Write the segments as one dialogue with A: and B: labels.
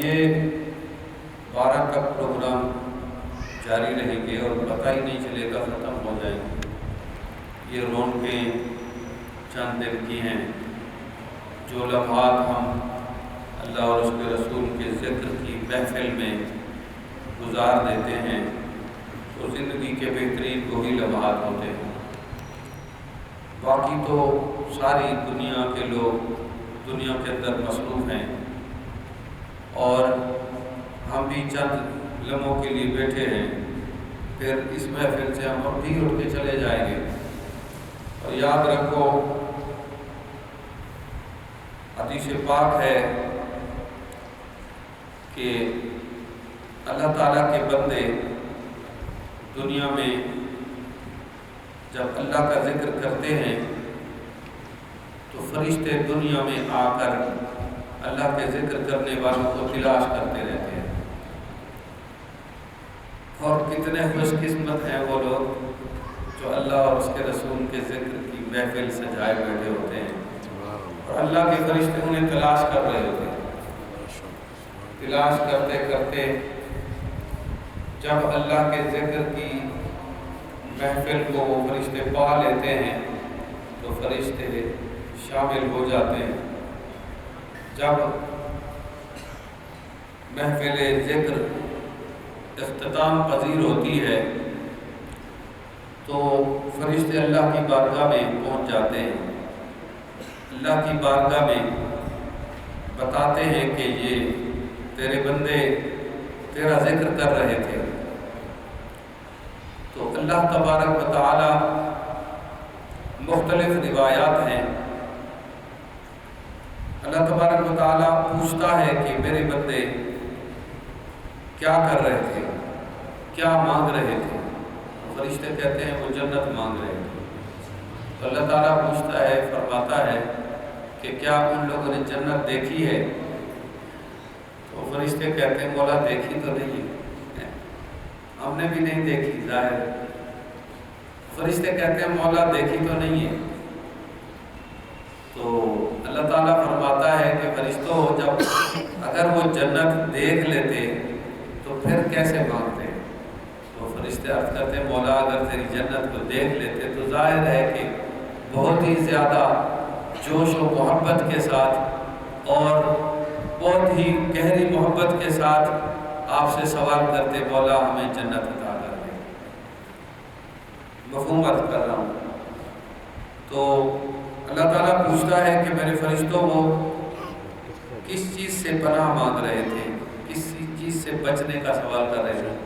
A: یہ 12 تک پروگرام جاری رہیں گے اور پتہ ہی نہیں چلے گا ختم ہو جائیں گے۔ یہ رونقیں چند دن کی ہیں، جو لمحات ہم اللہ اور اس کے رسول کے ذکر کی محفل میں گزار دیتے ہیں تو زندگی کے بہترین وہی لمحات ہوتے ہیں۔ باقی تو ساری دنیا کے لوگ دنیا کے اندر مصروف ہیں اور ہم بھی چند لمحوں کے لیے بیٹھے ہیں، پھر اس محفل سے ہم بھی اٹھ کے چلے جائیں گے۔ اور یاد رکھو، حدیث پاک ہے کہ اللہ تعالیٰ کے بندے دنیا میں جب اللہ کا ذکر کرتے ہیں تو فرشتے دنیا میں آ کر اللہ کے ذکر کرنے والوں کو تلاش کرتے رہتے ہیں۔ اور کتنے خوش قسمت ہیں وہ لوگ جو اللہ اور اس کے رسول کے ذکر کی محفل سجائے بیٹھے ہوتے ہیں اور اللہ کے فرشتے انہیں تلاش کر رہے ہوتے ہیں۔ تلاش کرتے کرتے جب اللہ کے ذکر کی محفل کو وہ فرشتے پا لیتے ہیں تو فرشتے شامل ہو جاتے ہیں۔ جب محفل ذکر اختتام پذیر ہوتی ہے تو فرشتے اللہ کی بارگاہ میں پہنچ جاتے ہیں، اللہ کی بارگاہ میں بتاتے ہیں کہ یہ تیرے بندے تیرا ذکر کر رہے تھے۔ تو اللہ تبارک و تعالی، مختلف روایات ہیں، اللہ تبارک و تعالی پوچھتا ہے کہ میرے بندے کیا کر رہے تھے، کیا مانگ رہے تھے؟ فرشتے کہتے ہیں وہ جنت مانگ رہے تھے۔ تو اللہ تعالیٰ پوچھتا ہے، فرماتا ہے کہ کیا ان لوگوں نے جنت دیکھی ہے؟ تو فرشتے کہتے ہیں مولا دیکھی تو نہیں ہے، ہم نے بھی نہیں دیکھی ظاہر۔ فرشتے کہتے ہیں مولا دیکھی تو نہیں ہے۔ تو اللہ تعالیٰ فرماتا ہے کہ فرشتوں جب اگر وہ جنت دیکھ لیتے تو پھر کیسے مانگتے؟ تو فرشتے عرض کرتے ہیں مولا اگر تیری جنت کو دیکھ لیتے تو ظاہر ہے کہ بہت ہی زیادہ جوش و محبت کے ساتھ اور بہت ہی گہری محبت کے ساتھ آپ سے سوال کرتے مولا ہمیں جنت عطا کر دے۔ مفہوم عرض کر رہا ہوں۔ تو اللہ تعالیٰ پوچھتا ہے کہ میرے فرشتوں وہ کس چیز سے پناہ مانگ رہے تھے، کس چیز سے بچنے کا سوال کر رہے تھے؟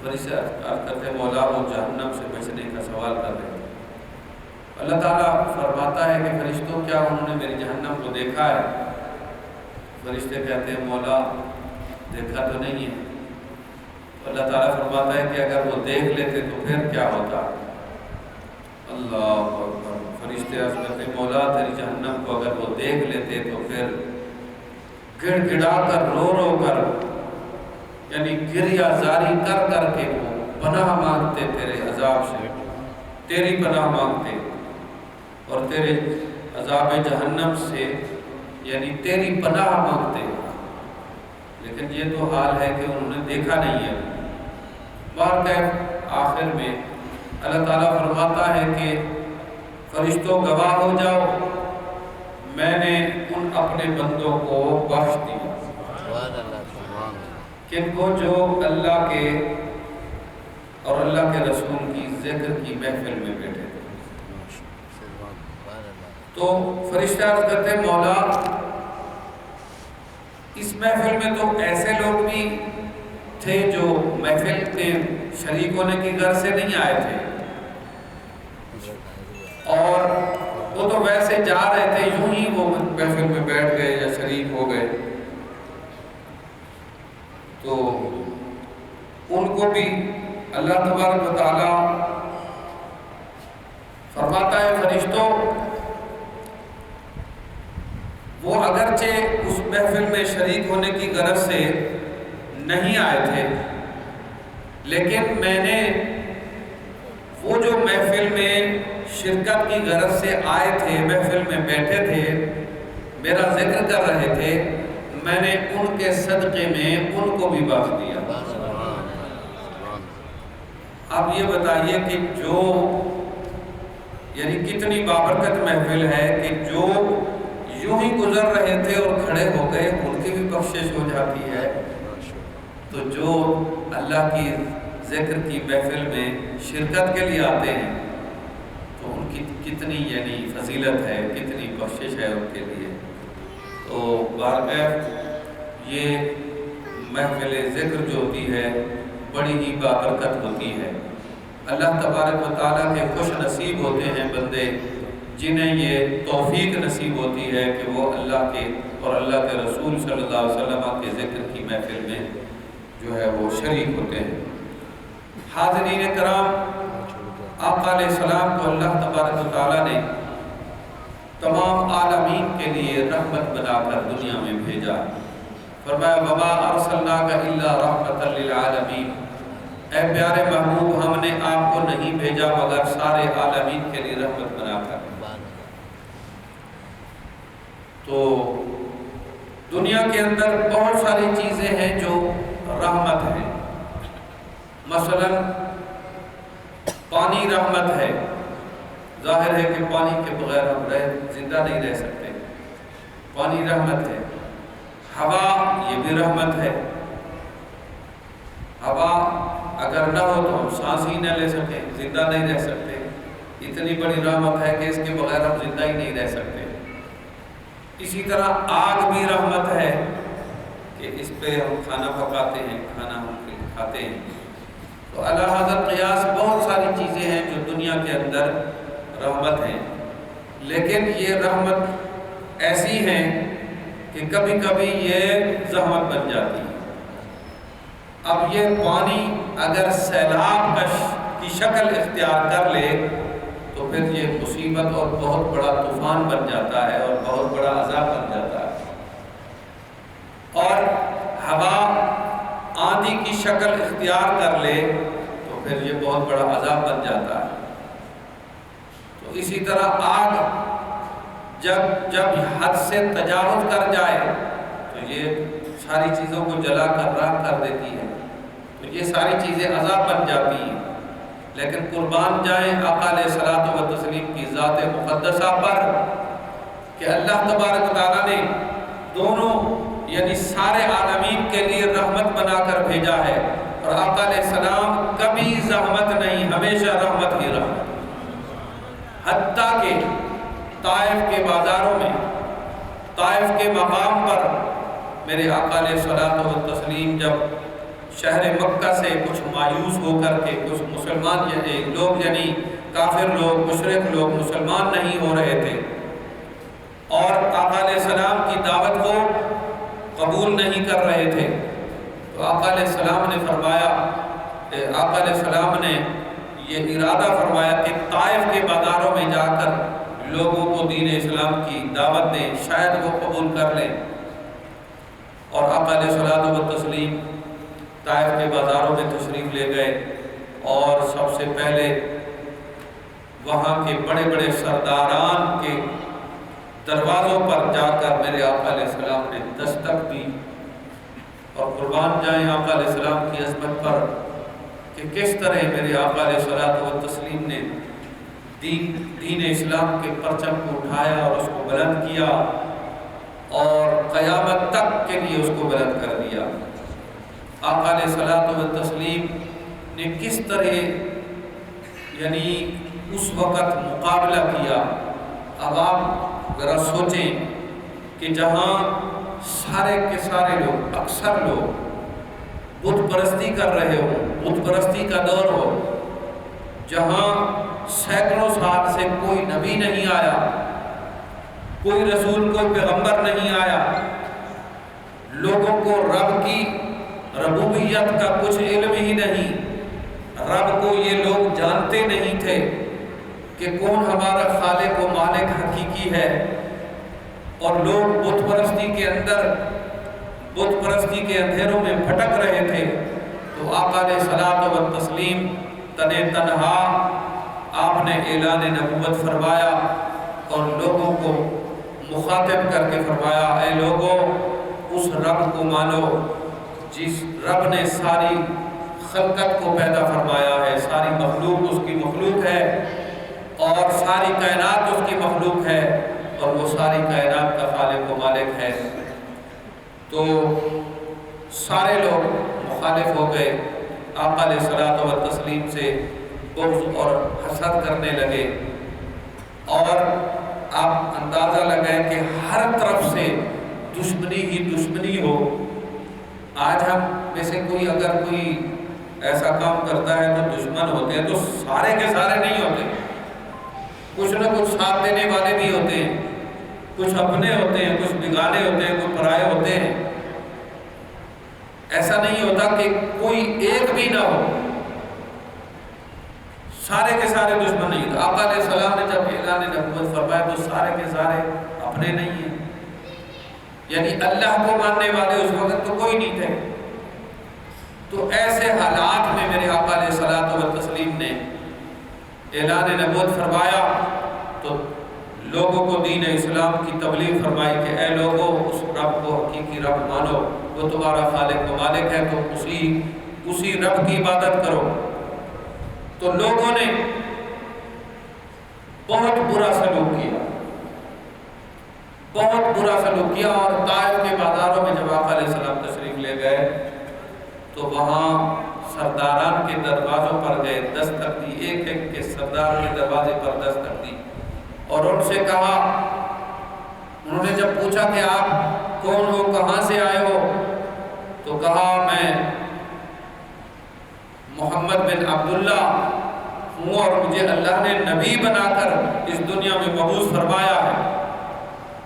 A: فرشتے عرض کرتے مولا وہ جہنم سے بچنے کا سوال کر رہے تھے۔ اللہ تعالیٰ فرماتا ہے کہ فرشتوں کیا انہوں نے میری جہنم کو دیکھا ہے؟ فرشتے کہتے ہیں مولا دیکھا تو نہیں ہے۔ اللہ تعالیٰ فرماتا ہے کہ اگر وہ دیکھ لیتے تو پھر کیا ہوتا؟ اللہ اکبر۔ فرشتے عرض کرتے مولا تیری جہنم کو اگر وہ دیکھ لیتے تو پھر گڑ گڑا کر رو رو کر یعنی گریہ زاری کر کر کے وہ پناہ مانگتے تیرے عذاب سے، تیری پناہ مانگتے اور تیرے عذاب جہنم سے یعنی تیری پناہ مانگتے۔ لیکن یہ تو حال ہے کہ انہوں نے دیکھا نہیں ہے۔ بہرکیف آخر میں اللہ تعالیٰ فرماتا ہے کہ فرشتوں گواہ ہو جاؤ، میں نے ان اپنے بندوں کو بخش دیا کن کو جو اللہ کے اور اللہ کے رسول کی ذکر کی محفل میں بیٹھے تھے۔ تو فرشتے عرض کرتے ہیں مولا اس محفل میں تو ایسے لوگ بھی تھے جو محفل کے شریک ہونے کی غرض سے نہیں آئے تھے اور وہ تو ویسے جا رہے تھے، یوں ہی وہ محفل میں بیٹھ گئے یا شریک ہو گئے۔ تو ان کو بھی اللہ تبارک و تعالی فرماتا ہے فرشتوں وہ اگرچہ اس محفل میں شریک ہونے کی غرض سے نہیں آئے تھے، لیکن میں نے وہ جو محفل میں شرکت کی غرض سے آئے تھے، محفل میں بیٹھے تھے، میرا ذکر کر رہے تھے، میں نے ان کے صدقے میں ان کو بھی بخش دیا۔ اب یہ بتائیے کہ جو یعنی کتنی بابرکت محفل ہے کہ جو یوں ہی گزر رہے تھے اور کھڑے ہو گئے ان کی بھی بخشش ہو جاتی ہے، تو جو اللہ کی ذکر کی محفل میں شرکت کے لیے آتے ہیں تو ان کی کتنی یعنی فضیلت ہے، کتنی بخشش ہے ان کے لیے۔ تو بارگاہ یہ محفل ذکر جو ہوتی ہے بڑی ہی بابرکت ہوتی ہے۔ اللہ تبارک و تعالیٰ کے خوش نصیب ہوتے ہیں بندے جنہیں یہ توفیق نصیب ہوتی ہے کہ وہ اللہ کے اور اللہ کے رسول صلی اللہ علیہ وسلم کے ذکر کی محفل میں جو ہے وہ شریک ہوتے ہیں۔ حاضرین کرام، آقا علیہ السلام کو اللہ تبارک و تعالیٰ نے تمام عالمین کے لیے رحمت بنا کر دنیا میں بھیجا۔ فرمایا وَمَا أَرْسَلْنَاكَ إِلَّا رَحْمَةً لِلْعَالَمِينَ، اے پیارے محبوب ہم نے آپ کو نہیں بھیجا مگر سارے عالمین کے لیے رحمت بنا کر۔ تو دنیا کے اندر بہت ساری چیزیں ہیں جو رحمت ہیں، مثلا پانی رحمت ہے، ظاہر ہے کہ پانی کے بغیر ہم زندہ نہیں رہ سکتے، پانی رحمت ہے۔ ہوا یہ بھی رحمت ہے، ہوا اگر نہ ہو تو ہم سانس ہی نہ لے سکیں، زندہ نہیں رہ سکتے، اتنی بڑی رحمت ہے کہ اس کے بغیر ہم زندہ ہی نہیں رہ سکتے۔ اسی طرح آگ بھی رحمت ہے کہ اس پہ ہم کھانا پکاتے ہیں، کھانا ہم کھاتے ہیں۔ تو اللہ حضرت قیاس بہت ساری چیزیں ہیں جو دنیا کے اندر رحمت ہیں، لیکن یہ رحمت ایسی ہیں کہ کبھی کبھی یہ زحمت بن جاتی ہے۔ اب یہ پانی اگر سیلاب کی شکل اختیار کر لے تو پھر یہ مصیبت اور بہت بڑا طوفان بن جاتا ہے اور بہت بڑا عذاب بن جاتا ہے۔ اور ہوا آندھی کی شکل اختیار کر لے تو پھر یہ بہت بڑا عذاب بن جاتا ہے۔ تو اسی طرح آگ جب حد سے تجاوز کر جائے تو یہ ساری چیزوں کو جلا کر راکھ کر دیتی ہے، تو یہ ساری چیزیں عذاب بن جاتی ہیں۔ لیکن قربان جائیں آقا علیہ الصلوۃ والتسلیم کی ذات مقدسہ پر کہ اللہ تبارک و تعالیٰ نے دونوں یعنی سارے عالمین کے لیے رحمت بنا کر بھیجا ہے، اور آقا علیہ السلام کبھی زحمت نہیں، ہمیشہ رحمت ہی رحمت۔ حتیٰ کہ طائف کے بازاروں میں، طائف کے مقام پر میرے آقا علیہ الصلوۃ والتسلیم جب شہر مکہ سے کچھ مایوس ہو کر کے کچھ مسلمان لوگ یعنی کافر لوگ، مشرک لوگ مسلمان نہیں ہو رہے تھے اور آقا علیہ السلام کی دعوت کو قبول نہیں کر رہے تھے، تو آقا علیہ السلام نے فرمایا، آقا علیہ السلام نے یہ ارادہ فرمایا کہ طائف کے بازاروں میں جا کر لوگوں کو دین اسلام کی دعوت دیں، شاید وہ قبول کر لیں۔ اور آقا علیہ الصلوۃ والتسلیم طائف کے بازاروں میں تشریف لے گئے اور سب سے پہلے وہاں کے بڑے بڑے سرداران کے دروازوں پر جا کر میرے آقا علیہ السلام نے دستک دی، اور قربان جائیں آقا علیہ السلام کی عظمت پر کہ کس طرح میرے آقا علیہ الصلوۃ والتسلیم نے دین اسلام کے پرچم کو اٹھایا اور اس کو بلند کیا اور قیامت تک کے لیے اس کو بلند کر دیا۔ آقا علیہ الصلوۃ والتسلیم نے کس طرح یعنی اس وقت مقابلہ کیا۔ اب آپ ذرا سوچیں کہ جہاں سارے کے سارے لوگ، اکثر لوگ بت پرستی کر رہے ہوں، بت پرستی کا دور ہو، جہاں سینکڑوں سال سے کوئی نبی نہیں آیا، کوئی رسول، کوئی پیغمبر نہیں آیا، لوگوں کو رب کی ربوبیت کا کچھ علم ہی نہیں، رب کو یہ لوگ جانتے نہیں تھے کہ کون ہمارا خالق و مالک حقیقی ہے، اور لوگ بت پرستی کے اندر، بت پرستی کے اندھیروں میں بھٹک رہے تھے، تو آقا علیہ الصلوۃ والتسلیم تنے تنہا آپ نے اعلان نبوت فرمایا اور لوگوں کو مخاطب کر کے فرمایا، اے لوگوں اس رب کو مانو جس رب نے ساری خلقت کو پیدا فرمایا ہے، ساری مخلوق اس کی مخلوق ہے اور ساری کائنات اس کی مخلوق ہے اور وہ ساری کائنات کا خالق و مالک ہے۔ تو سارے لوگ مخالف ہو گئے، آقا علیہ الصلوۃ والتسلیم سے بغض اور حسد کرنے لگے، اور آپ اندازہ لگائیں کہ ہر طرف سے دشمنی ہی دشمنی ہو۔ آج ہم میں سے کوئی اگر کوئی ایسا کام کرتا ہے تو دشمن ہوتے ہیں، تو سارے کے سارے نہیں ہوتے، کچھ نہ کچھ ساتھ دینے والے بھی ہوتے ہیں، کچھ اپنے ہوتے ہیں، کچھ بگانے ہوتے ہیں، کچھ پرائے ہوتے ہیں۔ ایسا نہیں ہوتا کہ کوئی ایک بھی نہ ہو، سارے کے سارے دشمن نہیں ہوتے۔ آقا علیہ السلام نے جب اعلان نبوت فرمایا تو سارے کے سارے اپنے نہیں ہیں، یعنی اللہ کو ماننے والے اس وقت تو کوئی نہیں تھے۔ تو ایسے حالات میں میرے آقا علیہ الصلوۃ والتسلیم نے اعلان نبوت فرمایا تو لوگوں کو دین اسلام کی تبلیغ فرمائی کہ اے لوگوں، اس رب کو حقیقی رب مانو، وہ تمہارا خالق و مالک ہے، تو اسی رب کی عبادت کرو۔ تو لوگوں نے بہت برا سلوک کیا، بہت برا سلوک کیا، اور طائف کے بازاروں میں جب آقا علیہ السلام تشریف لے گئے تو وہاں سرداران کے دروازوں پر گئے، دستک دی، ایک ایک کے سردار کے دروازے پر دستک دی اور ان سے کہا، انہوں نے جب پوچھا کہ آپ کون ہو، کہاں سے آئے ہو، تو کہا میں محمد بن عبداللہ ہوں اور مجھے اللہ نے نبی بنا کر اس دنیا میں مبعوث فرمایا ہے،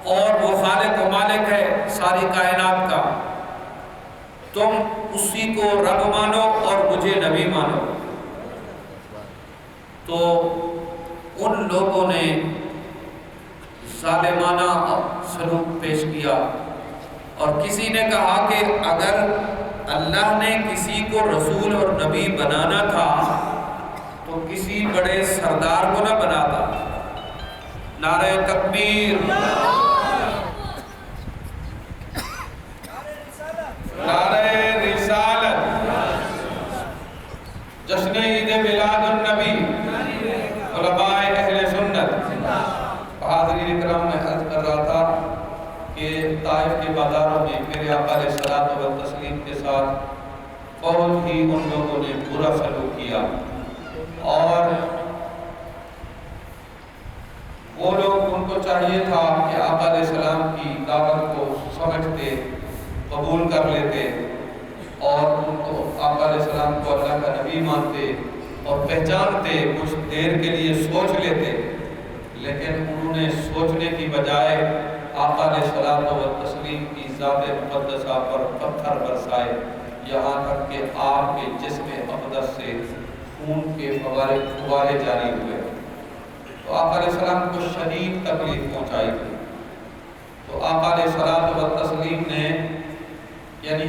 A: اور وہ خالق و مالک ہے ساری کائنات کا، تم اسی کو رب مانو اور مجھے نبی مانو۔ تو ان لوگوں نے ظالمانہ سلوک پیش کیا، اور کسی نے کہا کہ اگر اللہ نے کسی کو رسول اور نبی بنانا تھا تو کسی بڑے سردار کو نہ بناتا۔ نعرہ تکبیر، نعرہ رسالت، جشن عید میلاد النبی، علماء اہل سنت۔ حاضرین اکرام، میں عرض کر رہا تھا کہ طائف کے بازاروں میں میرے آقا علیہ الصلوۃ والتسلیم کے ساتھ بہت ہی ان لوگوں نے برا سلوک کیا، اور وہ لوگ، ان کو چاہیے تھا کہ آقا علیہ السلام کی دعوت کو سمجھتے، قبول کر لیتے، اور ان کو آقا علیہ السلام کو اللہ کا نبی مانتے اور پہچانتے، کچھ دیر کے لیے سوچ لیتے، لیکن انہوں نے سوچنے کی بجائے آقا علیہ الصلوۃ والتسلیم کی ذات مقدسہ پر پتھر برسائے، یہاں تک کہ آپ کے جسم اقدس سے خون کے فوارے جاری ہوئے۔ تو آقا علیہ السلام کو شدید تکلیف پہنچائی تھی۔ تو آقا علیہ الصلوۃ والتسلیم نے یعنی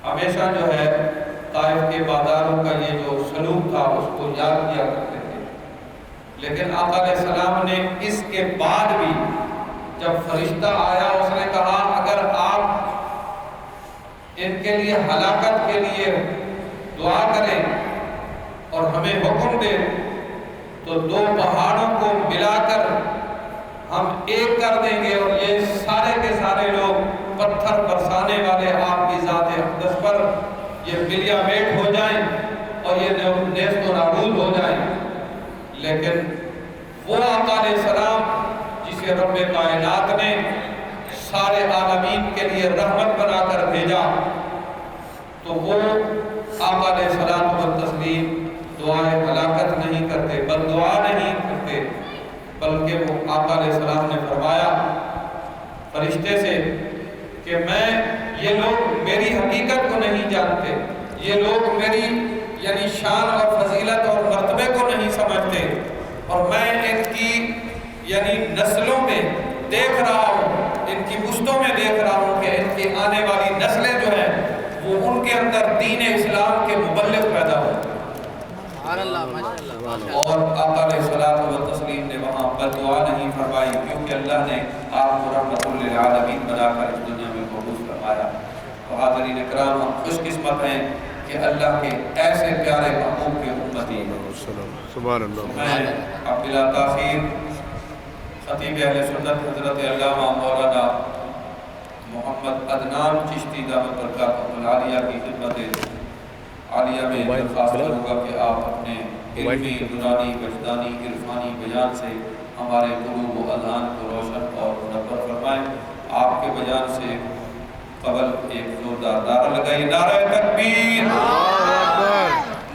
A: ہمیشہ جو ہے طائف کے بازاروں کا یہ جو سلوک تھا اس کو یاد کیا کرتے تھے، لیکن آقا علیہ السلام نے اس کے بعد بھی جب فرشتہ آیا اس نے کہا اگر آپ ان کے لیے ہلاکت کے لیے دعا کریں اور ہمیں حکم دیں تو دو پہاڑوں کو ملا کر ہم ایک کر دیں گے اور یہ سارے کے سارے لوگ پتھر برسانے والے آپ کی ذات اقدس پر یہ ملیا میٹ ہو جائیں اور یہ نیست و نابود ہو جائیں۔ لیکن وہ آقا علیہ السلام جسے رب کائنات نے سارے عالمین کے لیے رحمت بنا کر بھیجا، تو وہ آقا علیہ السلام و تسلیم دعائیں ہلاکت نہیں کرتے، بد دعا نہیں کرتے، بلکہ وہ آقا علیہ السلام نے فرمایا فرشتے سے کہ یہ لوگ میری حقیقت کو نہیں جانتے، یہ لوگ میری یعنی شان اور فضیلت اور مرتبے کو نہیں سمجھتے، اور میں ان کی یعنی نسلوں میں دیکھ رہا ہوں، ان کی پشتوں میں دیکھ رہا ہوں کہ ان کی آنے والی نسلیں جو ہیں وہ ان کے اندر دین اسلام کے مبلغ پیدا ہو۔ اور آقا علیہ السلام و تسلیم نے وہاں پر دعا نہیں فرمائی، کیونکہ اللہ نے آپ کو رحمت للعالمین بنا کر اس دنیا میں مبعوث فرمایا۔ تو حاضرین اکرام، ہم خوش قسمت ہیں کہ اللہ کے ایسے پیارے محبوب کے امتی ہیں۔
B: سبحان اللہ۔
A: میں اب بلا تاخیر خطیب اہل سنت حضرت علامہ مولانا محمد عدنان چشتی دامت برکاتہ العالیہ کی خدمت عالیہ میں درخواست کروں گا کہ آپ اپنے علمی، نورانی، وجدانی، عرفانی بیان سے ہمارے قلوب و اذہان کو روشن اور منور فرمائیں۔ آپ کے بیان سے قبل ایک زوردار نعرہ لگائی، نعرہ تکبیر،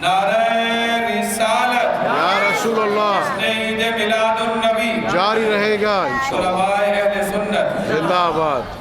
A: نعرہ رسالت،
B: یا رسول اللہ،
A: عید میلاد النبی
B: جاری رہے گا انشاءاللہ۔
A: علماء اہل سنت
B: زندہ آباد۔